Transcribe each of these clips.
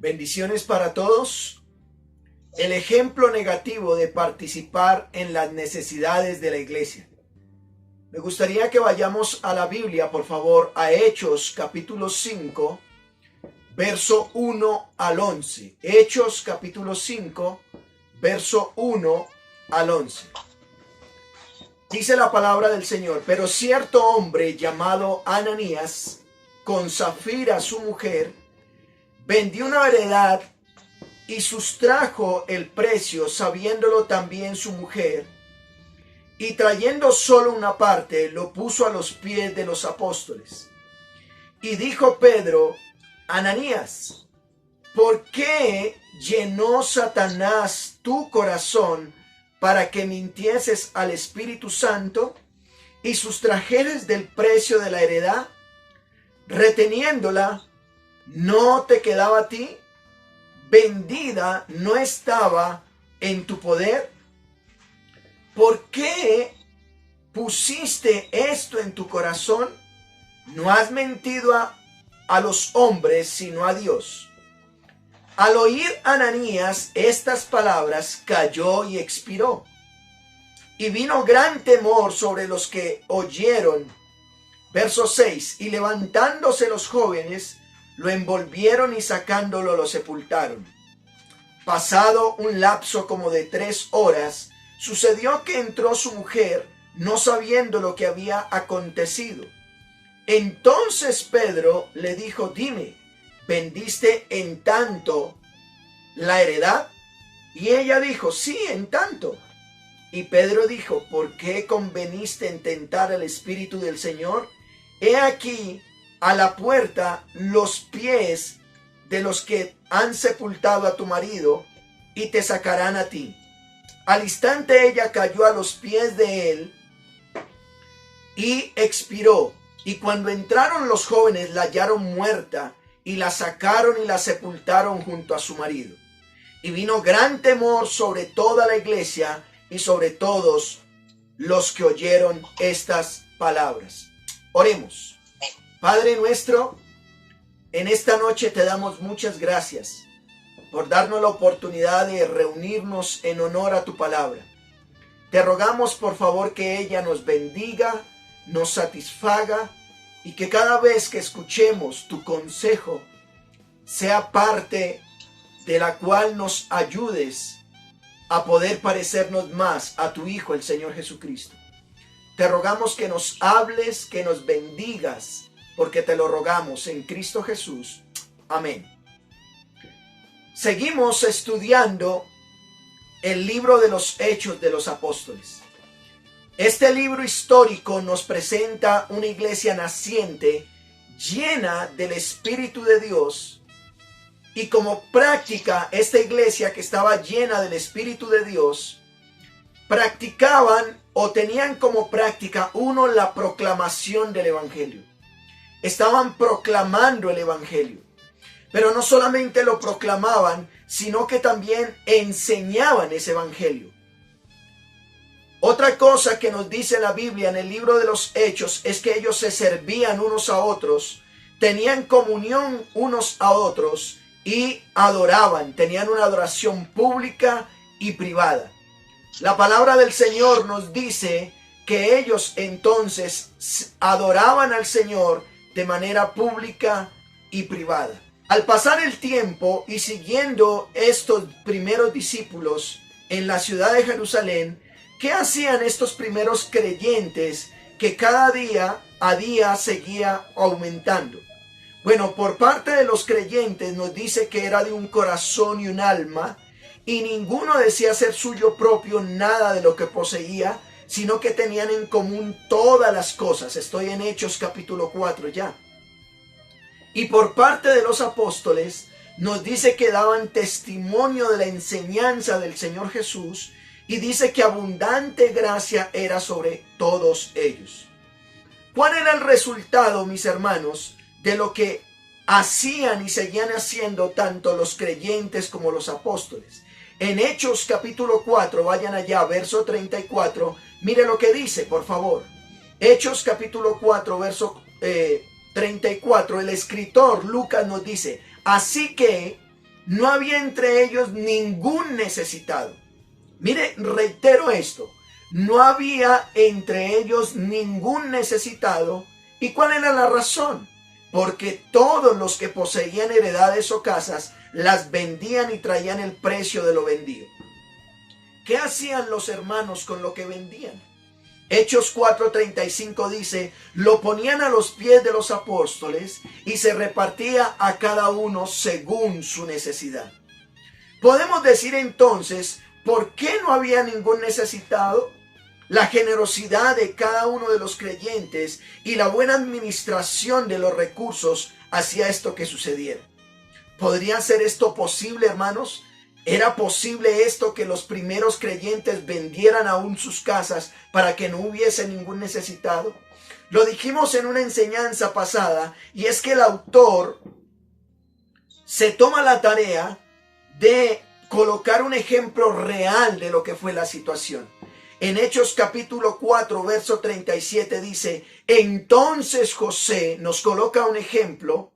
Bendiciones para todos. El ejemplo negativo de participar en las necesidades de la iglesia. Me gustaría que vayamos a la Biblia, por favor, a Hechos capítulo 5, verso 1 al 11. Hechos capítulo 5, verso 1 al 11. Dice la palabra del Señor: pero cierto hombre llamado Ananías, con Safira su mujer, vendió una heredad y sustrajo el precio, sabiéndolo también su mujer, y trayendo solo una parte, lo puso a los pies de los apóstoles. Y dijo Pedro: Ananías, ¿por qué llenó Satanás tu corazón para que mintieses al Espíritu Santo y sustrajeres del precio de la heredad, reteniéndola? ¿No te quedaba a ti? ¿Vendida no estaba en tu poder? ¿Por qué pusiste esto en tu corazón? No has mentido a los hombres, sino a Dios. Al oír Ananías estas palabras, cayó y expiró. Y vino gran temor sobre los que oyeron. Verso 6. Y levantándose los jóvenes, lo envolvieron y sacándolo lo sepultaron. Pasado un lapso como de 3 horas, sucedió que entró su mujer, no sabiendo lo que había acontecido. Entonces Pedro le dijo: dime, ¿vendiste en tanto la heredad? Y ella dijo: sí, en tanto. Y Pedro dijo: ¿por qué conveniste en tentar al Espíritu del Señor? He aquí a la puerta los pies de los que han sepultado a tu marido, y te sacarán a ti. Al instante ella cayó a los pies de él y expiró. Y cuando entraron los jóvenes, la hallaron muerta, y la sacaron y la sepultaron junto a su marido. Y vino gran temor sobre toda la iglesia y sobre todos los que oyeron estas palabras. Oremos. Padre nuestro, en esta noche te damos muchas gracias por darnos la oportunidad de reunirnos en honor a tu palabra. Te rogamos por favor que ella nos bendiga, nos satisfaga, y que cada vez que escuchemos tu consejo sea parte de la cual nos ayudes a poder parecernos más a tu Hijo, el Señor Jesucristo. Te rogamos que nos hables, que nos bendigas, porque te lo rogamos en Cristo Jesús. Amén. Seguimos estudiando el libro de los Hechos de los Apóstoles. Este libro histórico nos presenta una iglesia naciente, llena del Espíritu de Dios, y como práctica, esta iglesia que estaba llena del Espíritu de Dios, practicaban o tenían como práctica, uno, la proclamación del Evangelio. Estaban proclamando el Evangelio. Pero no solamente lo proclamaban, sino que también enseñaban ese Evangelio. Otra cosa que nos dice la Biblia en el libro de los Hechos es que ellos se servían unos a otros, tenían comunión unos a otros y adoraban, tenían una adoración pública y privada. La palabra del Señor nos dice que ellos entonces adoraban al Señor de manera pública y privada. Al pasar el tiempo y siguiendo estos primeros discípulos en la ciudad de Jerusalén, ¿qué hacían estos primeros creyentes que cada día a día seguía aumentando? Bueno, por parte de los creyentes nos dice que era de un corazón y un alma, y ninguno decía ser suyo propio nada de lo que poseía, sino que tenían en común todas las cosas. Estoy en Hechos capítulo 4 ya. Y por parte de los apóstoles nos dice que daban testimonio de la enseñanza del Señor Jesús, y dice que abundante gracia era sobre todos ellos. ¿Cuál era el resultado, mis hermanos, de lo que hacían y seguían haciendo tanto los creyentes como los apóstoles? En Hechos capítulo 4, vayan allá, verso 34, mire lo que dice, por favor. Hechos capítulo 4, verso 34, el escritor Lucas nos dice: así que no había entre ellos ningún necesitado. Mire, reitero esto, no había entre ellos ningún necesitado. ¿Y cuál era la razón? Porque todos los que poseían heredades o casas las vendían y traían el precio de lo vendido. ¿Qué hacían los hermanos con lo que vendían? Hechos 4:35 dice, lo ponían a los pies de los apóstoles y se repartía a cada uno según su necesidad. Podemos decir entonces, ¿por qué no había ningún necesitado? La generosidad de cada uno de los creyentes y la buena administración de los recursos hacía esto que sucediera. ¿Podría ser esto posible, hermanos? ¿Era posible esto que los primeros creyentes vendieran aún sus casas para que no hubiese ningún necesitado? Lo dijimos en una enseñanza pasada, y es que el autor se toma la tarea de colocar un ejemplo real de lo que fue la situación. En Hechos capítulo 4, verso 37 dice, entonces José nos coloca un ejemplo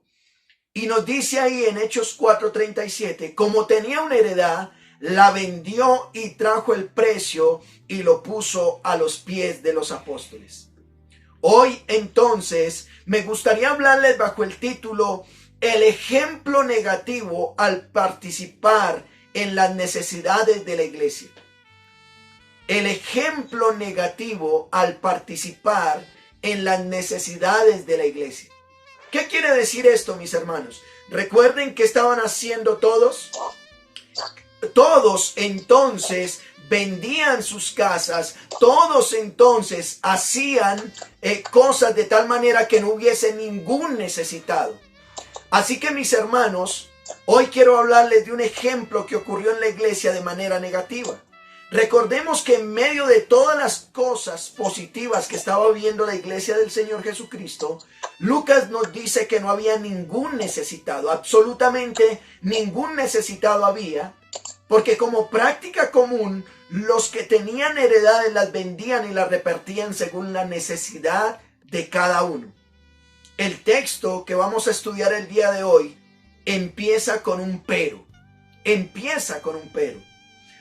y nos dice ahí en Hechos 4:37, como tenía una heredad, la vendió y trajo el precio y lo puso a los pies de los apóstoles. Hoy entonces me gustaría hablarles bajo el título, el ejemplo negativo al participar en las necesidades de la iglesia. El ejemplo negativo al participar en las necesidades de la iglesia. ¿Qué quiere decir esto, mis hermanos? Recuerden que estaban haciendo todos. Todos entonces vendían sus casas. Todos entonces hacían cosas de tal manera que no hubiese ningún necesitado. Así que, mis hermanos, hoy quiero hablarles de un ejemplo que ocurrió en la iglesia de manera negativa. Recordemos que en medio de todas las cosas positivas que estaba viviendo la iglesia del Señor Jesucristo, Lucas nos dice que no había ningún necesitado, absolutamente ningún necesitado había, porque como práctica común, los que tenían heredades las vendían y las repartían según la necesidad de cada uno. El texto que vamos a estudiar el día de hoy empieza con un pero. Empieza con un pero.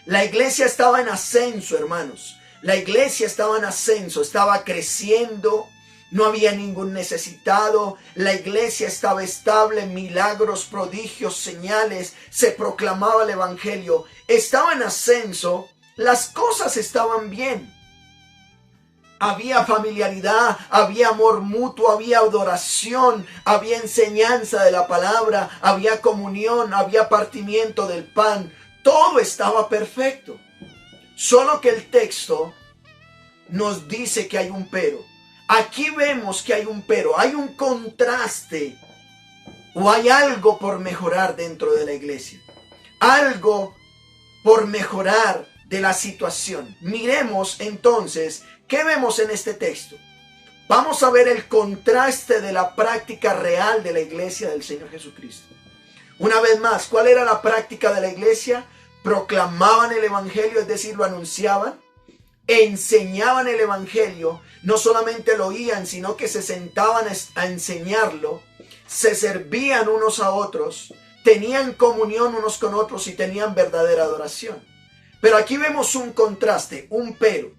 La iglesia estaba en ascenso, hermanos. La iglesia estaba en ascenso, estaba creciendo, no había ningún necesitado. La iglesia estaba estable, milagros, prodigios, señales, se proclamaba el evangelio. Estaba en ascenso, las cosas estaban bien. Había familiaridad, había amor mutuo, había adoración, había enseñanza de la palabra, había comunión, había partimiento del pan. Todo estaba perfecto. Solo que el texto nos dice que hay un pero. Aquí vemos que hay un pero, hay un contraste o hay algo por mejorar dentro de la iglesia. Algo por mejorar de la situación. Miremos entonces, ¿qué vemos en este texto? Vamos a ver el contraste de la práctica real de la iglesia del Señor Jesucristo. Una vez más, ¿cuál era la práctica de la iglesia? Proclamaban el evangelio, es decir, lo anunciaban, enseñaban el evangelio, no solamente lo oían, sino que se sentaban a enseñarlo, se servían unos a otros, tenían comunión unos con otros y tenían verdadera adoración. Pero aquí vemos un contraste, un pero.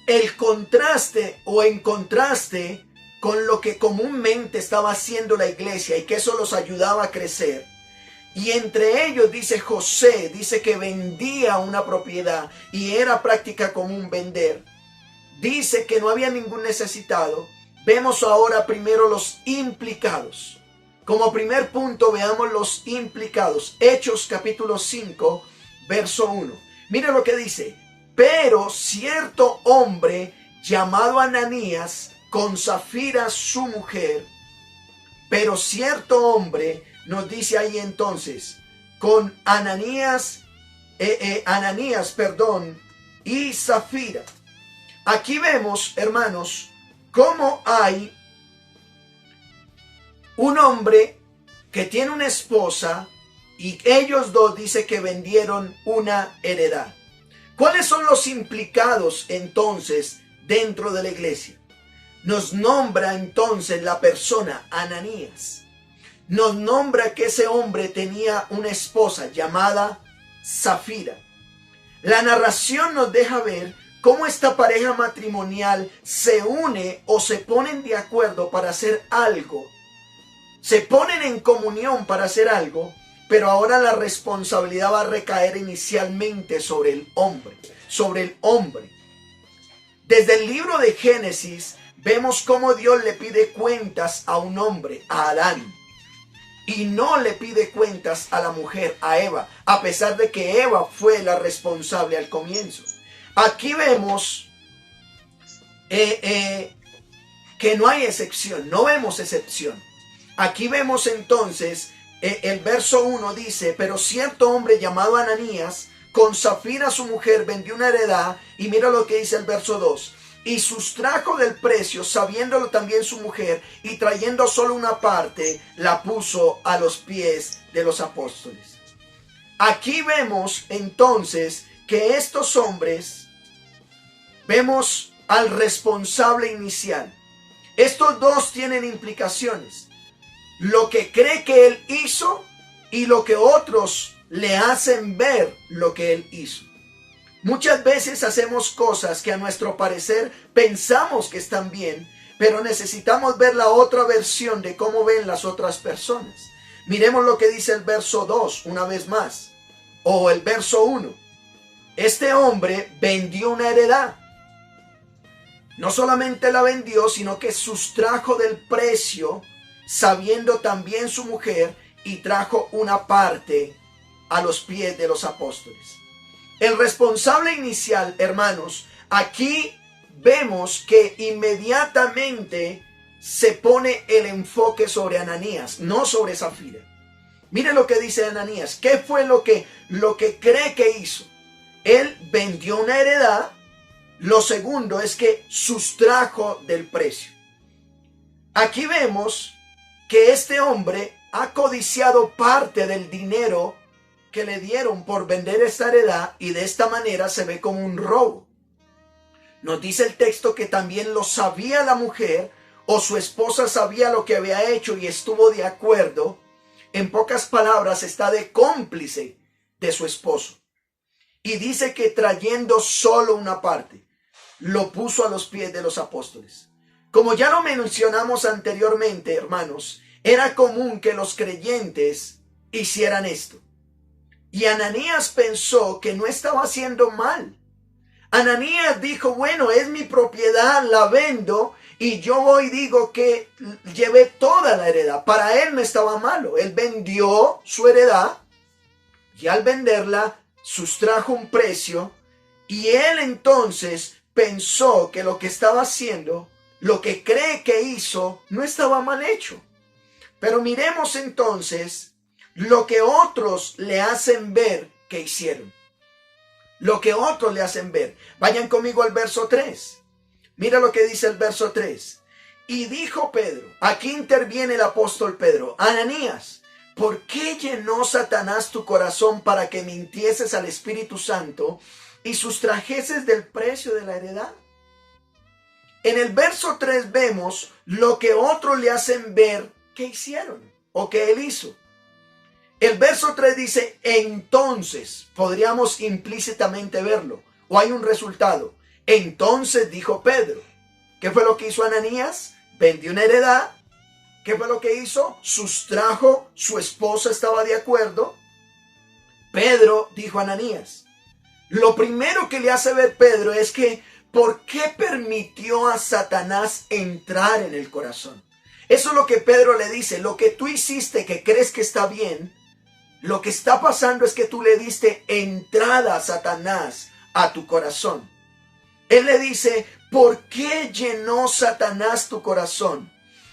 El contraste o en contraste con lo que comúnmente estaba haciendo la iglesia y que eso los ayudaba a crecer. Y entre ellos dice José, dice que vendía una propiedad y era práctica común vender. Dice que no había ningún necesitado. Vemos ahora primero los implicados. Como primer punto veamos los implicados. Hechos capítulo 5, verso 1. Mira lo que dice. Pero cierto hombre llamado Ananías, con Zafira su mujer, pero cierto hombre, nos dice ahí entonces, con Ananías y Zafira. Aquí vemos, hermanos, cómo hay un hombre que tiene una esposa y ellos dos dice que vendieron una heredad. ¿Cuáles son los implicados entonces dentro de la iglesia? Nos nombra entonces la persona Ananías. nos nombra que ese hombre tenía una esposa llamada Safira. La narración nos deja ver cómo esta pareja matrimonial se une o se ponen de acuerdo para hacer algo. Se ponen en comunión para hacer algo, pero ahora la responsabilidad va a recaer inicialmente sobre el hombre. Desde el libro de Génesis vemos cómo Dios le pide cuentas a un hombre, a Adán. Y no le pide cuentas a la mujer, a Eva, a pesar de que Eva fue la responsable al comienzo. Aquí vemos que no hay excepción, no vemos excepción. Aquí vemos entonces, el verso 1 dice, pero cierto hombre llamado Ananías, con Safira su mujer, vendió una heredad, y mira lo que dice el verso 2. Y sustrajo del precio, sabiéndolo también su mujer, y trayendo solo una parte, la puso a los pies de los apóstoles. Aquí vemos entonces que estos hombres, vemos al responsable inicial. Estos dos tienen implicaciones. Lo que cree que él hizo y lo que otros le hacen ver lo que él hizo. Muchas veces hacemos cosas que a nuestro parecer pensamos que están bien, pero necesitamos ver la otra versión de cómo ven las otras personas. Miremos lo que dice el verso 2 una vez más, o el verso 1. Este hombre vendió una heredad. No solamente la vendió, sino que sustrajo del precio, sabiendo también su mujer, y trajo una parte a los pies de los apóstoles. El responsable inicial, hermanos, aquí vemos que inmediatamente se pone el enfoque sobre Ananías, no sobre Safira. Mire lo que dice Ananías. ¿Qué fue lo que cree que hizo? Él vendió una heredad. Lo segundo es que sustrajo del precio. Aquí vemos que este hombre ha codiciado parte del dinero que le dieron por vender esta heredad, y de esta manera se ve como un robo. Nos dice el texto que también lo sabía la mujer, o su esposa sabía lo que había hecho y estuvo de acuerdo. En pocas palabras, está de cómplice de su esposo. Y dice que trayendo solo una parte, lo puso a los pies de los apóstoles. Como ya lo mencionamos anteriormente, hermanos, era común que los creyentes hicieran esto. Y Ananías pensó que no estaba haciendo mal. Ananías dijo, bueno, es mi propiedad, la vendo, y yo voy y digo que llevé toda la heredad. Para él no estaba malo. Él vendió su heredad, y al venderla sustrajo un precio, y él entonces pensó que lo que estaba haciendo, lo que cree que hizo, no estaba mal hecho. Pero miremos entonces lo que otros le hacen ver que hicieron. Lo que otros le hacen ver. Vayan conmigo al verso 3. Mira lo que dice el verso 3. Y dijo Pedro, aquí interviene el apóstol Pedro, Ananías, ¿por qué llenó Satanás tu corazón para que mintieses al Espíritu Santo y sustrajeses del precio de la heredad? En el verso 3 vemos lo que otros le hacen ver que hicieron o que él hizo. El verso 3 dice, entonces, podríamos implícitamente verlo, o hay un resultado. Entonces dijo Pedro. ¿Qué fue lo que hizo Ananías? Vendió una heredad. ¿Qué fue lo que hizo? Sustrajo, su esposa estaba de acuerdo. Pedro dijo a Ananías. Lo primero que le hace ver Pedro es que, ¿por qué permitió a Satanás entrar en el corazón? Eso es lo que Pedro le dice. Lo que tú hiciste que crees que está bien, lo que está pasando es que tú le diste entrada a Satanás a tu corazón. Él le dice, ¿por qué llenó Satanás tu corazón?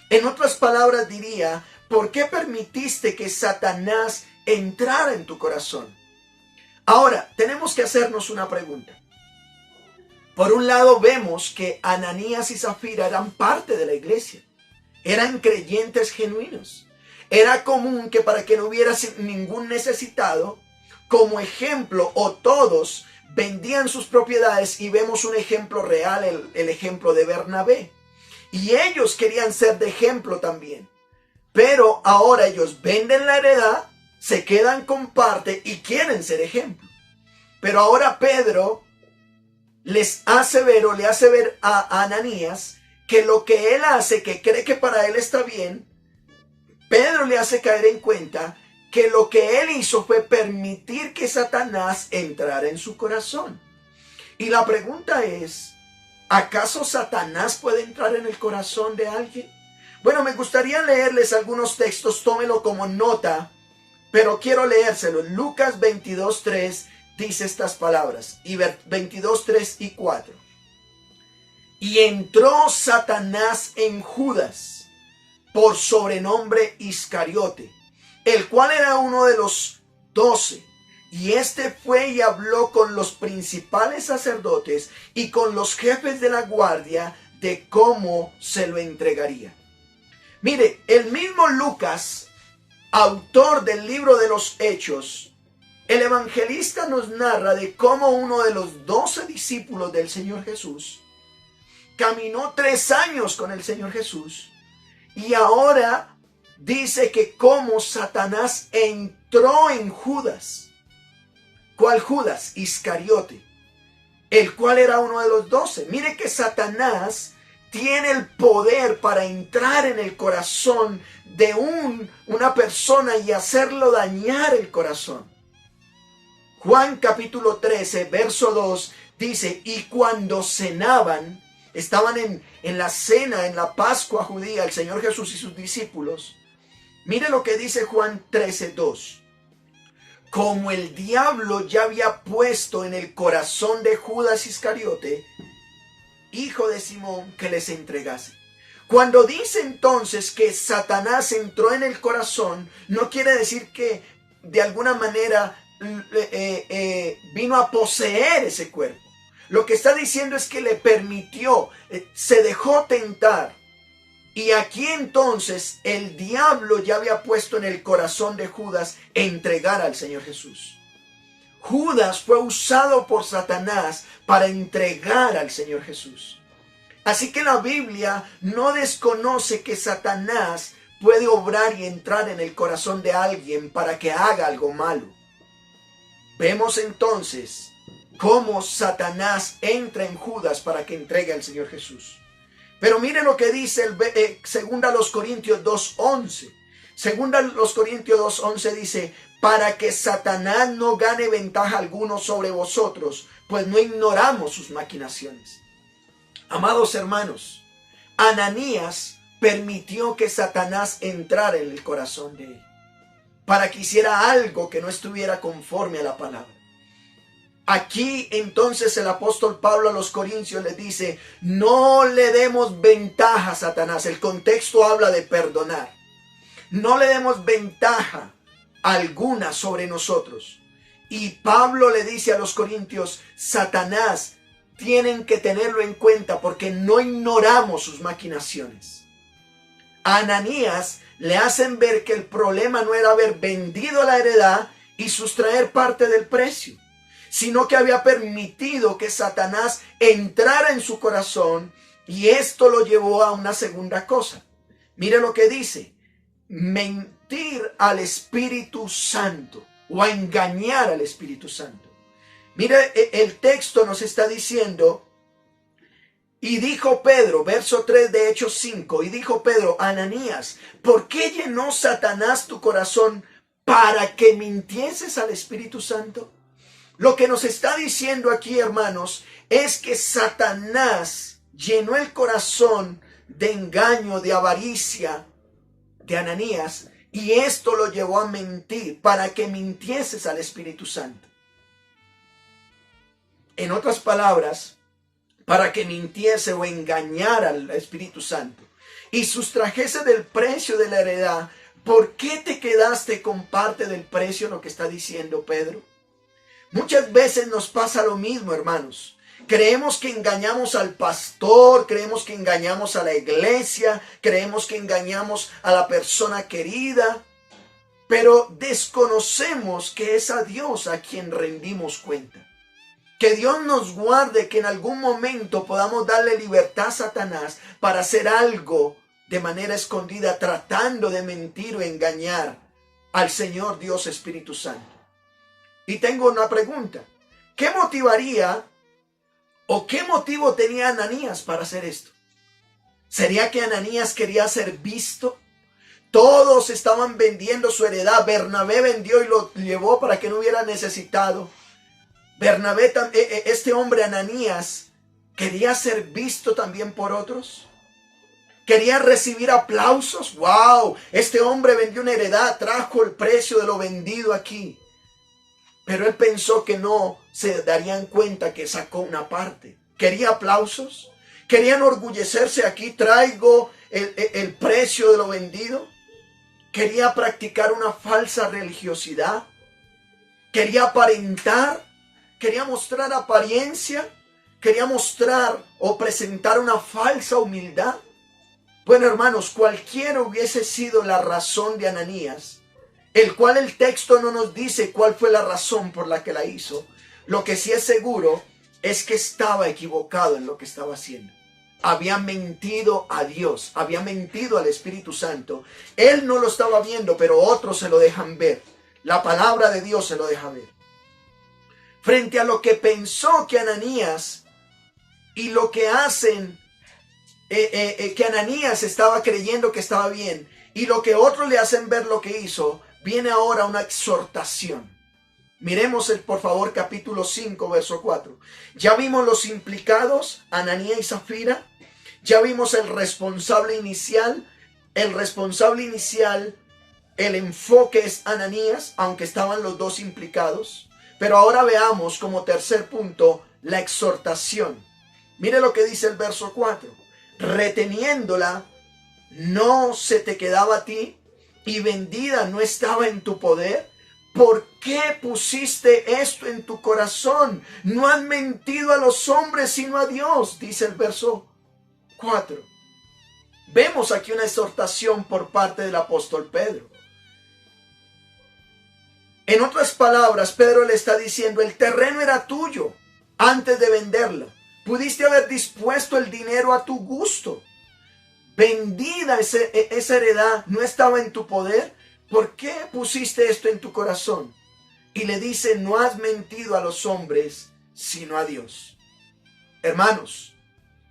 En otras palabras diría, ¿por qué permitiste que Satanás entrara en tu corazón? Ahora, tenemos que hacernos una pregunta. Por un lado vemos que Ananías y Safira eran parte de la iglesia. Eran creyentes genuinos. Era común que para que no hubiera ningún necesitado, como ejemplo, o todos vendían sus propiedades, y vemos un ejemplo real, el ejemplo de Bernabé. Y ellos querían ser de ejemplo también. Pero ahora ellos venden la heredad, se quedan con parte y quieren ser ejemplo. Pero ahora Pedro les hace ver o le hace ver a Ananías que lo que él hace, que cree que para él está bien, Pedro le hace caer en cuenta que lo que él hizo fue permitir que Satanás entrara en su corazón. Y la pregunta es, ¿acaso Satanás puede entrar en el corazón de alguien? Bueno, me gustaría leerles algunos textos, tómelo como nota, pero quiero leérselo. Lucas 22:3 dice estas palabras, y 22:3 y 4. Y entró Satanás en Judas, por sobrenombre Iscariote, el cual era uno de los 12. Y este fue y habló con los principales sacerdotes y con los jefes de la guardia de cómo se lo entregaría. Mire, el mismo Lucas, autor del libro de los Hechos, el evangelista nos narra de cómo uno de los 12 discípulos del Señor Jesús caminó 3 años con el Señor Jesús y ahora dice que cómo Satanás entró en Judas. ¿Cuál Judas? Iscariote, el cual era uno de los 12. Mire que Satanás tiene el poder para entrar en el corazón de una persona y hacerlo dañar el corazón. Juan capítulo 13, verso 2 dice, y cuando cenaban, estaban en la cena, en la Pascua judía, el Señor Jesús y sus discípulos. Mire lo que dice Juan 13, 2. Como el diablo ya había puesto en el corazón de Judas Iscariote, hijo de Simón, que les entregase. Cuando dice entonces que Satanás entró en el corazón, no quiere decir que de alguna manera vino a poseer ese cuerpo. Lo que está diciendo es que le permitió, se dejó tentar. Y aquí entonces el diablo ya había puesto en el corazón de Judas entregar al Señor Jesús. Judas fue usado por Satanás para entregar al Señor Jesús. Así que la Biblia no desconoce que Satanás puede obrar y entrar en el corazón de alguien para que haga algo malo. Vemos entonces cómo Satanás entra en Judas para que entregue al Señor Jesús. Pero mire lo que dice segunda los Corintios 2:11. Segunda los Corintios 2:11 dice, para que Satanás no gane ventaja alguno sobre vosotros, pues no ignoramos sus maquinaciones. Amados hermanos, Ananías permitió que Satanás entrara en el corazón de él, para que hiciera algo que no estuviera conforme a la palabra. Aquí entonces el apóstol Pablo a los Corintios les dice, no le demos ventaja a Satanás. El contexto habla de perdonar. No le demos ventaja alguna sobre nosotros. Y Pablo le dice a los Corintios, Satanás, tienen que tenerlo en cuenta porque no ignoramos sus maquinaciones. A Ananías le hacen ver que el problema no era haber vendido la heredad y sustraer parte del precio, sino que había permitido que Satanás entrara en su corazón y esto lo llevó a una segunda cosa. Mire lo que dice, mentir al Espíritu Santo o a engañar al Espíritu Santo. Mire, el texto nos está diciendo, y dijo Pedro, verso 3 de Hechos 5, y dijo Pedro, Ananías, ¿por qué llenó Satanás tu corazón para que mintieses al Espíritu Santo? Lo que nos está diciendo aquí, hermanos, es que Satanás llenó el corazón de engaño, de avaricia de Ananías, y esto lo llevó a mentir, para que mintieses al Espíritu Santo. En otras palabras, para que mintiese o engañara al Espíritu Santo y sustrajese del precio de la heredad. ¿Por qué te quedaste con parte del precio? Lo que está diciendo Pedro. Muchas veces nos pasa lo mismo, hermanos. Creemos que engañamos al pastor, creemos que engañamos a la iglesia, creemos que engañamos a la persona querida, pero desconocemos que es a Dios a quien rendimos cuenta. Que Dios nos guarde que en algún momento podamos darle libertad a Satanás para hacer algo de manera escondida, tratando de mentir o engañar al Señor Dios Espíritu Santo. Y tengo una pregunta. ¿Qué motivaría o qué motivo tenía Ananías para hacer esto? ¿Sería que Ananías quería ser visto? Todos estaban vendiendo su heredad. Bernabé vendió y lo llevó para que no hubiera necesitado. Bernabé, este hombre Ananías, quería ser visto también por otros. Quería recibir aplausos. ¡Wow! Este hombre vendió una heredad, trajo el precio de lo vendido aquí. Pero él pensó que no se darían cuenta que sacó una parte. ¿Quería aplausos? ¿Quería enorgullecerse? Aquí traigo el precio de lo vendido. ¿Quería practicar una falsa religiosidad? ¿Quería aparentar? ¿Quería mostrar apariencia? ¿Quería mostrar o presentar una falsa humildad? Bueno, hermanos, cualquiera hubiese sido la razón de Ananías, el cual el texto no nos dice cuál fue la razón por la que la hizo. Lo que sí es seguro es que estaba equivocado en lo que estaba haciendo. Había mentido a Dios, había mentido al Espíritu Santo. Él no lo estaba viendo, pero otros se lo dejan ver. La palabra de Dios se lo deja ver. Frente a lo que pensó que Ananías y lo que hacen, que Ananías estaba creyendo que estaba bien, y lo que otros le hacen ver lo que hizo, viene ahora una exhortación. Miremos por favor capítulo 5, verso 4. Ya vimos los implicados, Ananías y Zafira. Ya vimos el responsable inicial. El responsable inicial, el enfoque es Ananías, aunque estaban los dos implicados. Pero ahora veamos como tercer punto la exhortación. Mire lo que dice el verso 4. Reteniéndola, no se te quedaba a ti, y vendida no estaba en tu poder. ¿Por qué pusiste esto en tu corazón? No has mentido a los hombres sino a Dios, dice el verso 4. Vemos aquí una exhortación por parte del apóstol Pedro. En otras palabras, Pedro le está diciendo, el terreno era tuyo antes de venderla. Pudiste haber dispuesto el dinero a tu gusto. Vendida esa heredad, no estaba en tu poder. ¿Por qué pusiste esto en tu corazón? Y le dice, no has mentido a los hombres, sino a Dios. Hermanos,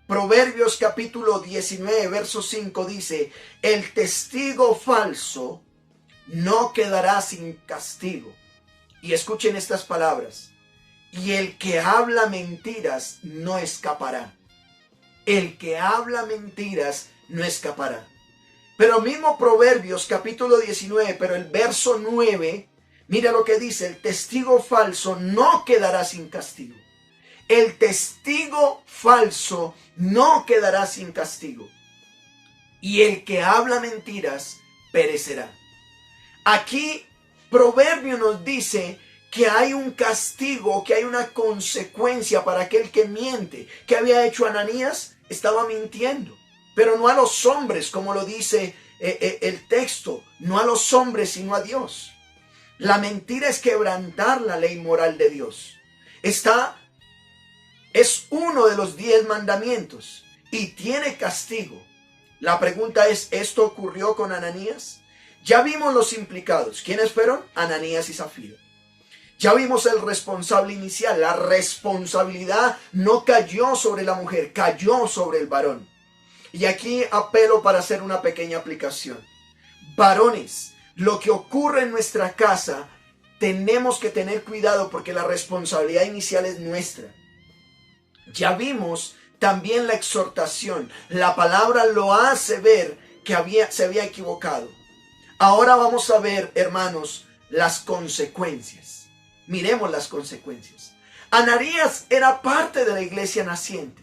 Proverbios capítulo 19, verso 5 dice, el testigo falso no quedará sin castigo. Y escuchen estas palabras. Y el que habla mentiras no escapará. El que habla mentiras no escapará. Pero mismo Proverbios capítulo 19, pero el verso 9, mira lo que dice, el testigo falso no quedará sin castigo. El testigo falso no quedará sin castigo. Y el que habla mentiras perecerá. Aquí Proverbio nos dice que hay un castigo, que hay una consecuencia para aquel que miente. ¿Qué había hecho Ananías? Estaba mintiendo. Pero no a los hombres, como lo dice el texto, no a los hombres, sino a Dios. La mentira es quebrantar la ley moral de Dios. Es uno de los 10 mandamientos y tiene castigo. La pregunta es, ¿esto ocurrió con Ananías? Ya vimos los implicados. ¿Quiénes fueron? Ananías y Zafira. Ya vimos el responsable inicial. La responsabilidad no cayó sobre la mujer, cayó sobre el varón. Y aquí apelo para hacer una pequeña aplicación. Varones, lo que ocurre en nuestra casa, tenemos que tener cuidado porque la responsabilidad inicial es nuestra. Ya vimos también la exhortación. La palabra lo hace ver que se había equivocado. Ahora vamos a ver, hermanos, las consecuencias. Miremos las consecuencias. Ananías era parte de la iglesia naciente.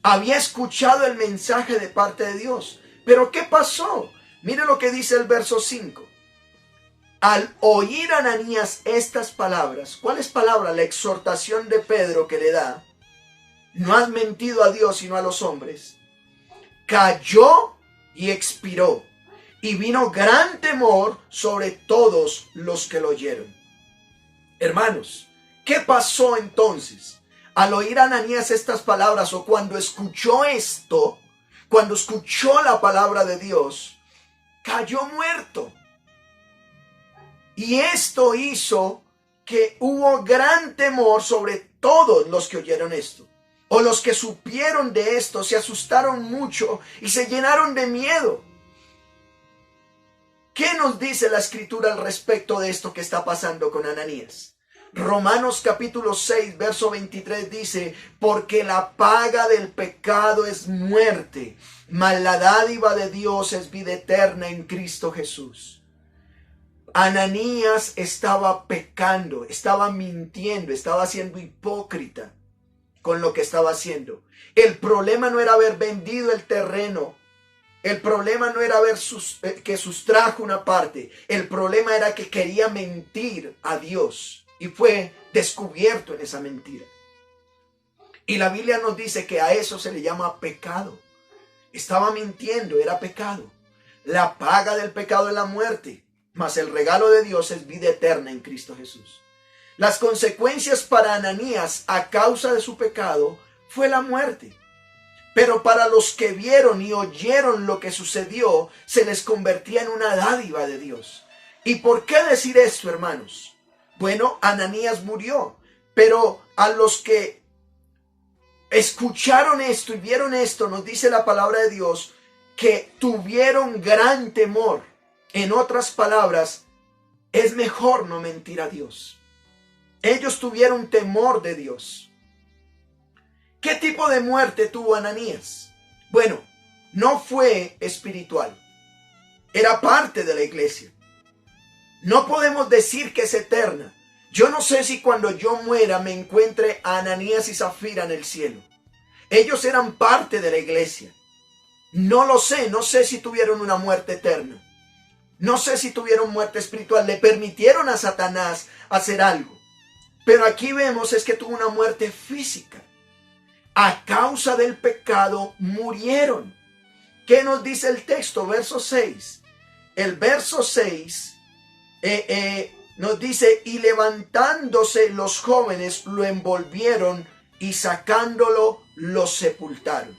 Había escuchado el mensaje de parte de Dios. Pero ¿qué pasó? Mire lo que dice el verso 5. Al oír Ananías estas palabras, ¿cuáles palabras? La exhortación de Pedro que le da. No has mentido a Dios sino a los hombres. Cayó y expiró. Y vino gran temor sobre todos los que lo oyeron. Hermanos, ¿qué pasó entonces? Al oír a Ananías estas palabras o cuando escuchó esto, cuando escuchó la palabra de Dios, cayó muerto. Y esto hizo que hubo gran temor sobre todos los que oyeron esto. O los que supieron de esto se asustaron mucho y se llenaron de miedo. ¿Qué nos dice la Escritura al respecto de esto que está pasando con Ananías? Romanos capítulo 6, verso 23 dice, porque la paga del pecado es muerte, mas la dádiva de Dios es vida eterna en Cristo Jesús. Ananías estaba pecando, estaba mintiendo, estaba siendo hipócrita con lo que estaba haciendo. El problema no era haber vendido el terreno. El problema no era que sustrajo una parte. El problema era que quería mentir a Dios. Y fue descubierto en esa mentira. Y la Biblia nos dice que a eso se le llama pecado. Estaba mintiendo, era pecado. La paga del pecado es la muerte. Mas el regalo de Dios es vida eterna en Cristo Jesús. Las consecuencias para Ananías a causa de su pecado fue la muerte. Pero para los que vieron y oyeron lo que sucedió, se les convertía en una dádiva de Dios. ¿Y por qué decir esto, hermanos? Bueno, Ananías murió, pero a los que escucharon esto y vieron esto, nos dice la palabra de Dios, que tuvieron gran temor. En otras palabras, es mejor no mentir a Dios. Ellos tuvieron temor de Dios. ¿Qué tipo de muerte tuvo Ananías? Bueno, no fue espiritual. Era parte de la iglesia. No podemos decir que es eterna. Yo no sé si cuando yo muera me encuentre a Ananías y Zafira en el cielo. Ellos eran parte de la iglesia. No lo sé, no sé si tuvieron una muerte eterna. No sé si tuvieron muerte espiritual. Le permitieron a Satanás hacer algo. Pero aquí vemos es que tuvo una muerte física. A causa del pecado murieron. ¿Qué nos dice el texto? Verso 6. El verso 6 nos dice, y levantándose los jóvenes lo envolvieron y sacándolo lo sepultaron.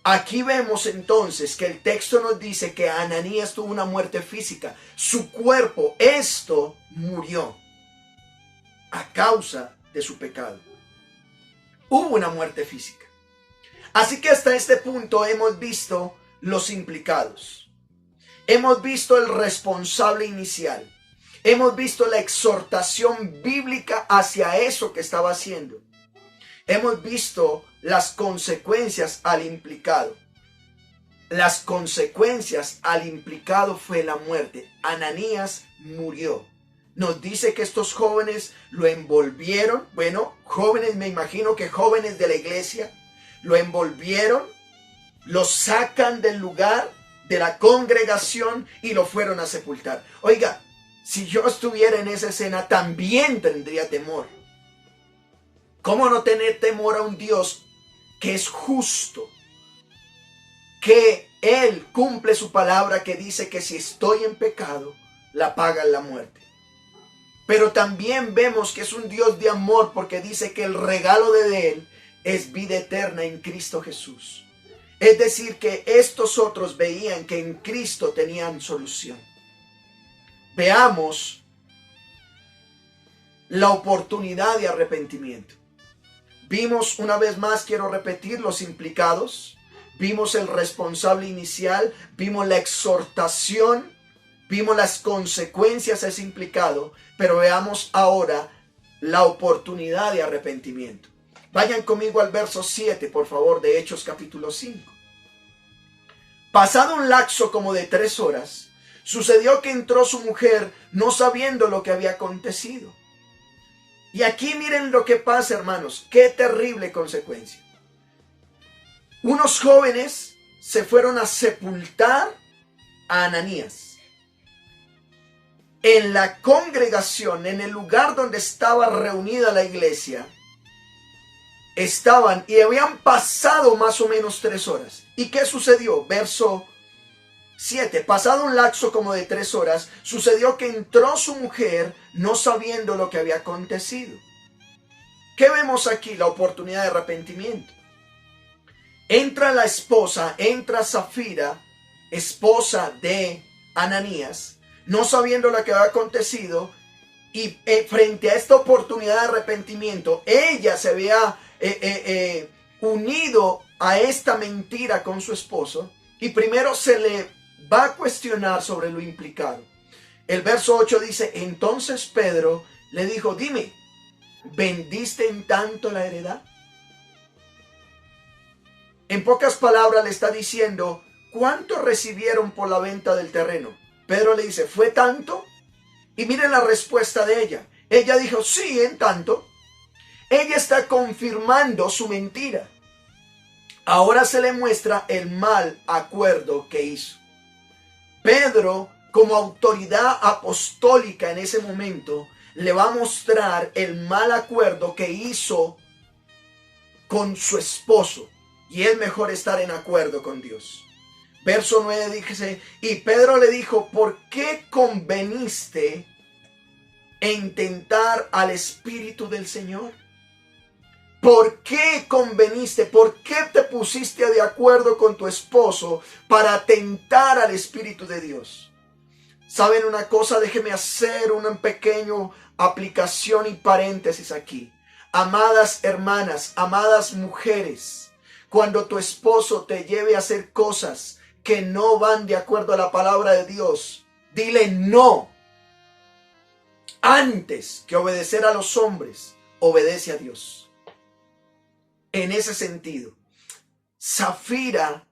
Aquí vemos entonces que el texto nos dice que Ananías tuvo una muerte física. Su cuerpo, esto murió a causa de su pecado. Hubo una muerte física. Así que hasta este punto hemos visto los implicados. Hemos visto el responsable inicial. Hemos visto la exhortación bíblica hacia eso que estaba haciendo. Hemos visto las consecuencias al implicado. Las consecuencias al implicado fue la muerte. Ananías murió. Nos dice que estos jóvenes lo envolvieron. Bueno, jóvenes, me imagino que jóvenes de la iglesia lo envolvieron, lo sacan del lugar de la congregación y lo fueron a sepultar. Oiga, si yo estuviera en esa escena también tendría temor. ¿Cómo no tener temor a un Dios que es justo? Que Él cumple su palabra que dice que si estoy en pecado, la paga es la muerte. Pero también vemos que es un Dios de amor porque dice que el regalo de Él es vida eterna en Cristo Jesús. Es decir, que estos otros veían que en Cristo tenían solución. Veamos la oportunidad de arrepentimiento. Vimos una vez más, quiero repetir, los implicados. Vimos el responsable inicial. Vimos la exhortación. Vimos las consecuencias a ese implicado. Pero veamos ahora la oportunidad de arrepentimiento. Vayan conmigo al verso 7, por favor, de Hechos capítulo 5. Pasado un lapso como de 3 horas, sucedió que entró su mujer no sabiendo lo que había acontecido. Y aquí miren lo que pasa, hermanos. Qué terrible consecuencia. Unos jóvenes se fueron a sepultar a Ananías. En la congregación, en el lugar donde estaba reunida la iglesia, estaban y habían pasado más o menos 3 horas. ¿Y qué sucedió? Verso 7. Pasado un lapso como de 3 horas, sucedió que entró su mujer no sabiendo lo que había acontecido. ¿Qué vemos aquí? La oportunidad de arrepentimiento. entra la esposa, entra Safira, esposa de Ananías, no sabiendo lo que había acontecido, y frente a esta oportunidad de arrepentimiento, ella se había unido a esta mentira con su esposo, y primero se le va a cuestionar sobre lo implicado. El verso 8 dice, entonces Pedro le dijo, dime, ¿vendiste en tanto la heredad? En pocas palabras le está diciendo, ¿cuánto recibieron por la venta del terreno? Pedro le dice, ¿fue tanto? Y miren la respuesta de ella. Ella dijo, sí, en tanto. Ella está confirmando su mentira. Ahora se le muestra el mal acuerdo que hizo. Pedro, como autoridad apostólica en ese momento, le va a mostrar el mal acuerdo que hizo con su esposo. Y es mejor estar en acuerdo con Dios. Verso 9 dice, y Pedro le dijo, ¿por qué conveniste en tentar al Espíritu del Señor? ¿Por qué conveniste? ¿Por qué te pusiste de acuerdo con tu esposo para tentar al Espíritu de Dios? ¿Saben una cosa? Déjeme hacer una pequeña aplicación y paréntesis aquí. Amadas hermanas, amadas mujeres, cuando tu esposo te lleve a hacer cosas que no van de acuerdo a la palabra de Dios, dile no. Antes que obedecer a los hombres, obedece a Dios. En ese sentido, Safira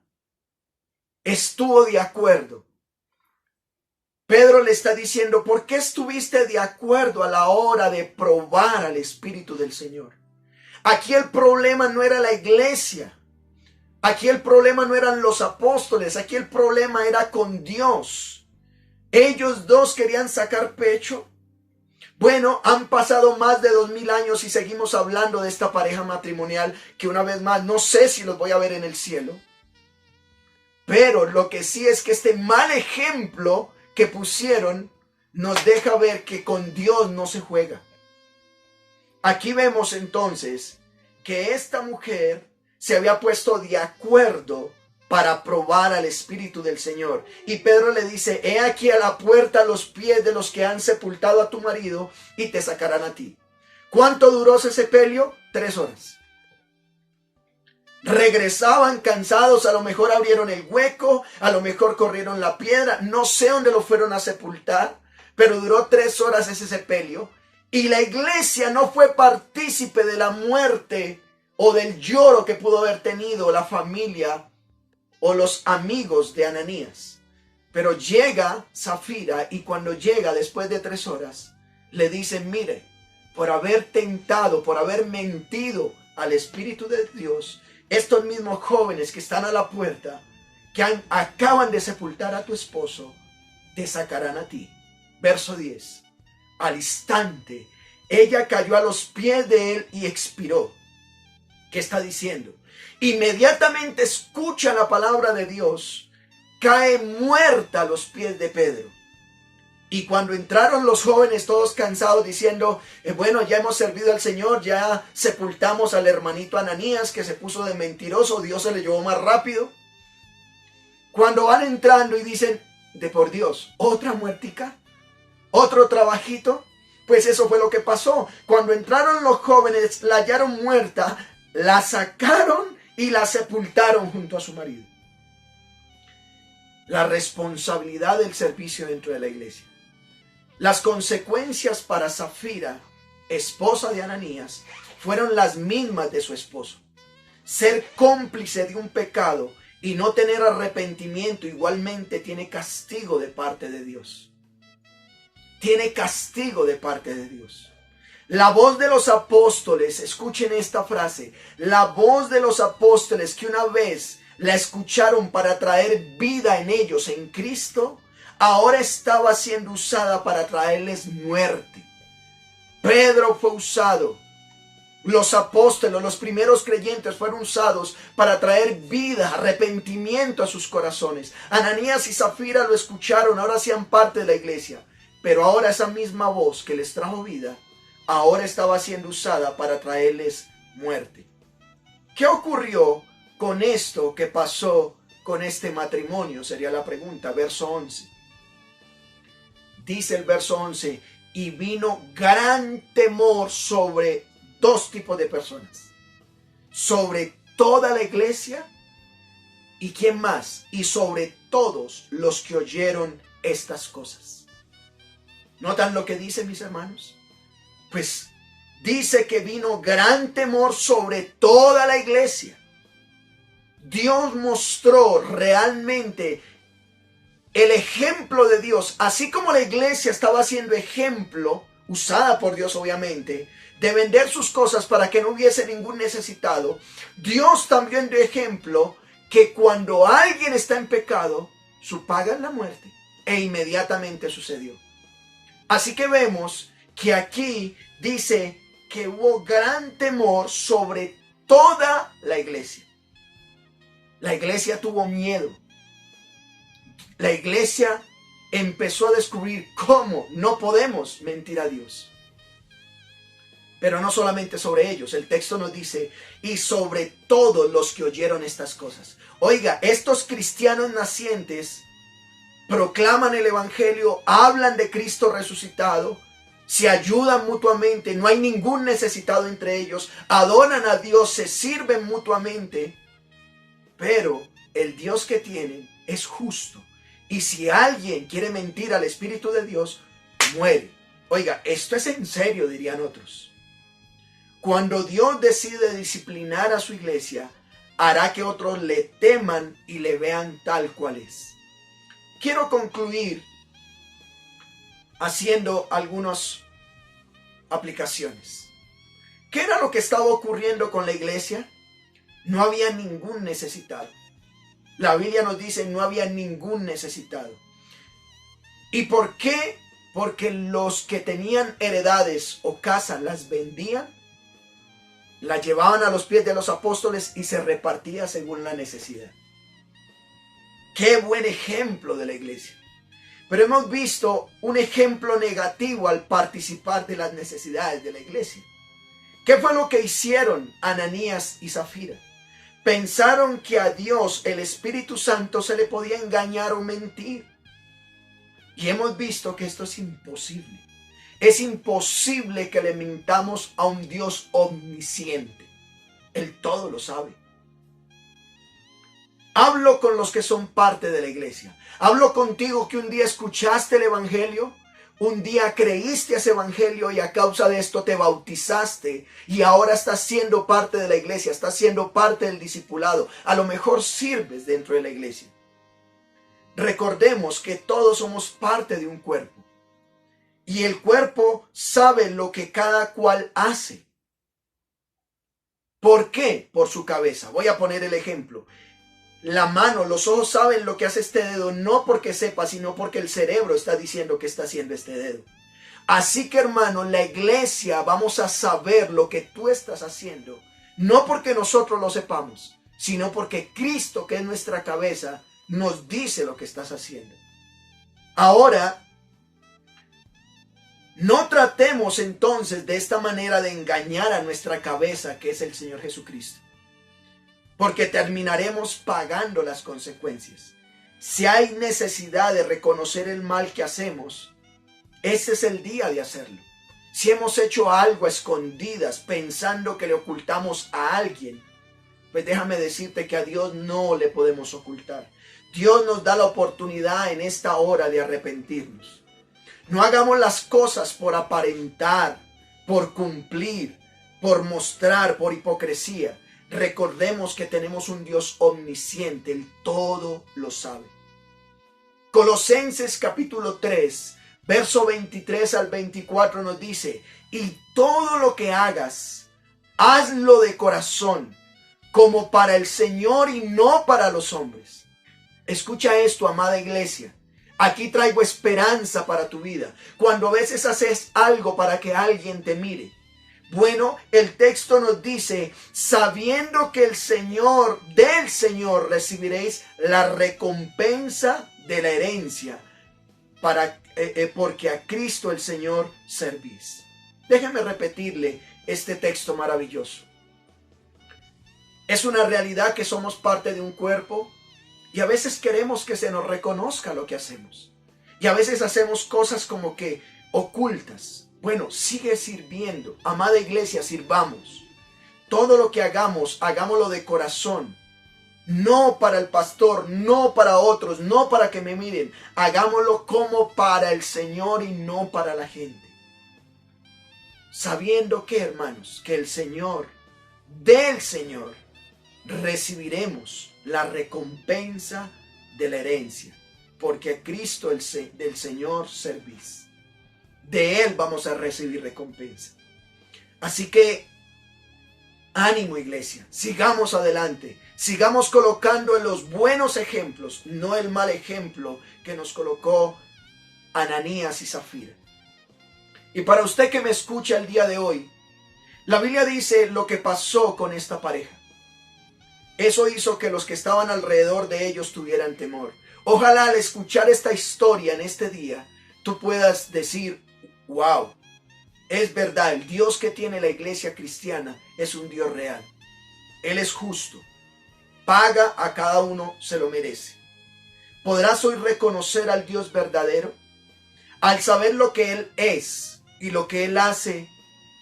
estuvo de acuerdo. Pedro le está diciendo, ¿por qué estuviste de acuerdo a la hora de probar al Espíritu del Señor? Aquí el problema no era la iglesia. Aquí el problema no eran los apóstoles. Aquí el problema era con Dios. Ellos dos querían sacar pecho. Bueno, han pasado más de 2000 años y seguimos hablando de esta pareja matrimonial que una vez más no sé si los voy a ver en el cielo. Pero lo que sí es que este mal ejemplo que pusieron nos deja ver que con Dios no se juega. Aquí vemos entonces que esta mujer se había puesto de acuerdo para probar al Espíritu del Señor. Y Pedro le dice, he aquí a la puerta los pies de los que han sepultado a tu marido y te sacarán a ti. ¿Cuánto duró ese sepelio? 3 horas. Regresaban cansados, a lo mejor abrieron el hueco, a lo mejor corrieron la piedra, no sé dónde lo fueron a sepultar, pero duró 3 horas ese sepelio. Y la iglesia no fue partícipe de la muerte o del lloro que pudo haber tenido la familia o los amigos de Ananías. Pero llega Safira y cuando llega después de 3 horas, le dicen, mire, por haber tentado, por haber mentido al Espíritu de Dios, estos mismos jóvenes que están a la puerta, que acaban de sepultar a tu esposo, te sacarán a ti. Verso 10. Al instante, ella cayó a los pies de él y expiró. ¿Qué está diciendo? Inmediatamente escucha la palabra de Dios, cae muerta a los pies de Pedro. Y cuando entraron los jóvenes todos cansados diciendo, bueno, ya hemos servido al Señor, ya sepultamos al hermanito Ananías que se puso de mentiroso, Dios se le llevó más rápido. Cuando van entrando y dicen, de por Dios, ¿otra muertica? ¿Otro trabajito? Pues eso fue lo que pasó. Cuando entraron los jóvenes, la hallaron muerta, la sacaron y la sepultaron junto a su marido. La responsabilidad del servicio dentro de la iglesia. Las consecuencias para Safira, esposa de Ananías, fueron las mismas de su esposo. Ser cómplice de un pecado y no tener arrepentimiento igualmente tiene castigo de parte de Dios. Tiene castigo de parte de Dios. La voz de los apóstoles, escuchen esta frase, la voz de los apóstoles que una vez la escucharon para traer vida en ellos en Cristo, ahora estaba siendo usada para traerles muerte. Pedro fue usado. Los apóstoles, los primeros creyentes fueron usados para traer vida, arrepentimiento a sus corazones. Ananías y Safira lo escucharon, ahora hacían parte de la iglesia. Pero ahora esa misma voz que les trajo vida, ahora estaba siendo usada para traerles muerte. ¿Qué ocurrió con esto que pasó con este matrimonio? Sería la pregunta. Verso 11. Dice el verso 11, y vino gran temor sobre dos tipos de personas. Sobre toda la iglesia, ¿y quién más? Y sobre todos los que oyeron estas cosas. ¿Notan lo que dice, mis hermanos? Pues dice que vino gran temor sobre toda la iglesia. Dios mostró realmente el ejemplo de Dios, así como la iglesia estaba siendo ejemplo, usada por Dios obviamente, de vender sus cosas para que no hubiese ningún necesitado. Dios también dio ejemplo que cuando alguien está en pecado, su paga es la muerte. E inmediatamente sucedió. Así que vemos que aquí dice que hubo gran temor sobre toda la iglesia. La iglesia tuvo miedo. La iglesia empezó a descubrir cómo no podemos mentir a Dios. Pero no solamente sobre ellos, el texto nos dice, y sobre todos los que oyeron estas cosas. Oiga, estos cristianos nacientes proclaman el evangelio, hablan de Cristo resucitado, se ayudan mutuamente, no hay ningún necesitado entre ellos, adoran a Dios, se sirven mutuamente, pero el Dios que tienen es justo. Y si alguien quiere mentir al Espíritu de Dios, muere. Oiga, esto es en serio, dirían otros. Cuando Dios decide disciplinar a su iglesia, hará que otros le teman y le vean tal cual es. Quiero concluir haciendo algunas aplicaciones. ¿Qué era lo que estaba ocurriendo con la iglesia? No había ningún necesitado. La Biblia nos dice no había ningún necesitado. ¿Y por qué? Porque los que tenían heredades o casas las vendían, las llevaban a los pies de los apóstoles y se repartía según la necesidad. Qué buen ejemplo de la iglesia. Pero hemos visto un ejemplo negativo al participar de las necesidades de la iglesia. ¿Qué fue lo que hicieron Ananías y Zafira? Pensaron que a Dios, el Espíritu Santo, se le podía engañar o mentir. Y hemos visto que esto es imposible. Es imposible que le mintamos a un Dios omnisciente. Él todo lo sabe. Hablo con los que son parte de la iglesia. Hablo contigo que un día escuchaste el evangelio, un día creíste ese evangelio y a causa de esto te bautizaste y ahora estás siendo parte de la iglesia, estás siendo parte del discipulado. A lo mejor sirves dentro de la iglesia. Recordemos que todos somos parte de un cuerpo y el cuerpo sabe lo que cada cual hace. ¿Por qué? Por su cabeza. Voy a poner el ejemplo. La mano, los ojos saben lo que hace este dedo, no porque sepa, sino porque el cerebro está diciendo que está haciendo este dedo. Así que, hermano, la iglesia vamos a saber lo que tú estás haciendo, no porque nosotros lo sepamos, sino porque Cristo, que es nuestra cabeza, nos dice lo que estás haciendo. Ahora, no tratemos entonces de esta manera de engañar a nuestra cabeza, que es el Señor Jesucristo. Porque terminaremos pagando las consecuencias. Si hay necesidad de reconocer el mal que hacemos, ese es el día de hacerlo. Si hemos hecho algo a escondidas pensando que le ocultamos a alguien, pues déjame decirte que a Dios no le podemos ocultar. Dios nos da la oportunidad en esta hora de arrepentirnos. No hagamos las cosas por aparentar, por cumplir, por mostrar, por hipocresía. Recordemos que tenemos un Dios omnisciente, Él todo lo sabe. Colosenses capítulo 3, verso 23 al 24 nos dice, y todo lo que hagas, hazlo de corazón, como para el Señor y no para los hombres. Escucha esto, amada iglesia. Aquí traigo esperanza para tu vida. Cuando a veces haces algo para que alguien te mire, bueno, el texto nos dice, sabiendo que del Señor recibiréis la recompensa de la herencia, porque a Cristo el Señor servís. Déjeme repetirle este texto maravilloso. Es una realidad que somos parte de un cuerpo y a veces queremos que se nos reconozca lo que hacemos. Y a veces hacemos cosas como que ocultas. Bueno, sigue sirviendo. Amada iglesia, sirvamos. Todo lo que hagamos, hagámoslo de corazón. No para el pastor, no para otros, no para que me miren. Hagámoslo como para el Señor y no para la gente. Sabiendo que, hermanos, que del Señor recibiremos la recompensa de la herencia. Porque a Cristo del Señor servís. De Él vamos a recibir recompensa. Así que, ánimo iglesia, sigamos adelante. Sigamos colocando en los buenos ejemplos, no el mal ejemplo que nos colocó Ananías y Zafira. Y para usted que me escucha el día de hoy, la Biblia dice lo que pasó con esta pareja. Eso hizo que los que estaban alrededor de ellos tuvieran temor. Ojalá al escuchar esta historia en este día, tú puedas decir, wow, es verdad, el Dios que tiene la iglesia cristiana es un Dios real. Él es justo. Paga a cada uno, se lo merece. ¿Podrás hoy reconocer al Dios verdadero? Al saber lo que Él es y lo que Él hace,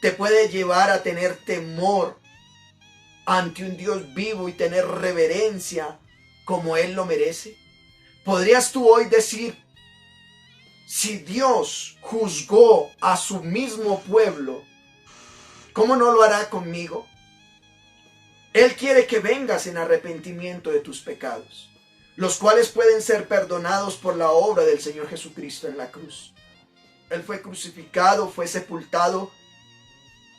te puede llevar a tener temor ante un Dios vivo y tener reverencia como Él lo merece. ¿Podrías tú hoy decir, si Dios juzgó a su mismo pueblo, ¿cómo no lo hará conmigo? Él quiere que vengas en arrepentimiento de tus pecados, los cuales pueden ser perdonados por la obra del Señor Jesucristo en la cruz. Él fue crucificado, fue sepultado,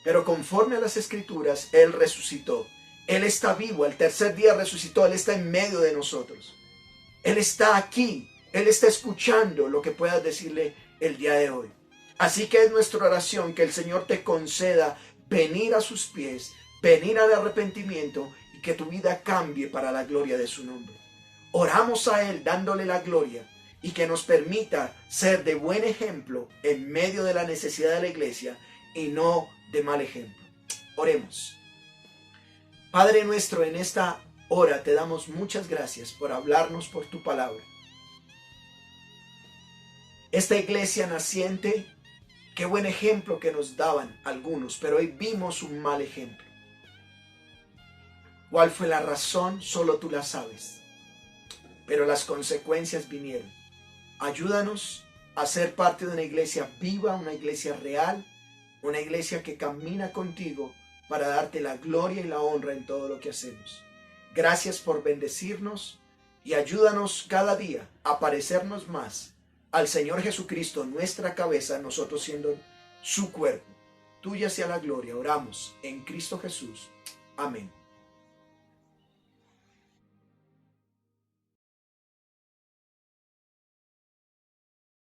pero conforme a las Escrituras, Él resucitó. Él está vivo, al tercer día resucitó, Él está en medio de nosotros. Él está aquí, Él está escuchando lo que puedas decirle el día de hoy. Así que es nuestra oración que el Señor te conceda venir a sus pies, venir al arrepentimiento y que tu vida cambie para la gloria de su nombre. Oramos a Él dándole la gloria y que nos permita ser de buen ejemplo en medio de la necesidad de la iglesia y no de mal ejemplo. Oremos. Padre nuestro, en esta hora te damos muchas gracias por hablarnos por tu palabra. Esta iglesia naciente, qué buen ejemplo que nos daban algunos, pero hoy vimos un mal ejemplo. ¿Cuál fue la razón? Solo tú la sabes. Pero las consecuencias vinieron. Ayúdanos a ser parte de una iglesia viva, una iglesia real, una iglesia que camina contigo para darte la gloria y la honra en todo lo que hacemos. Gracias por bendecirnos y ayúdanos cada día a parecernos más al Señor Jesucristo, nuestra cabeza, nosotros siendo su cuerpo. Tuya sea la gloria. Oramos en Cristo Jesús. Amén.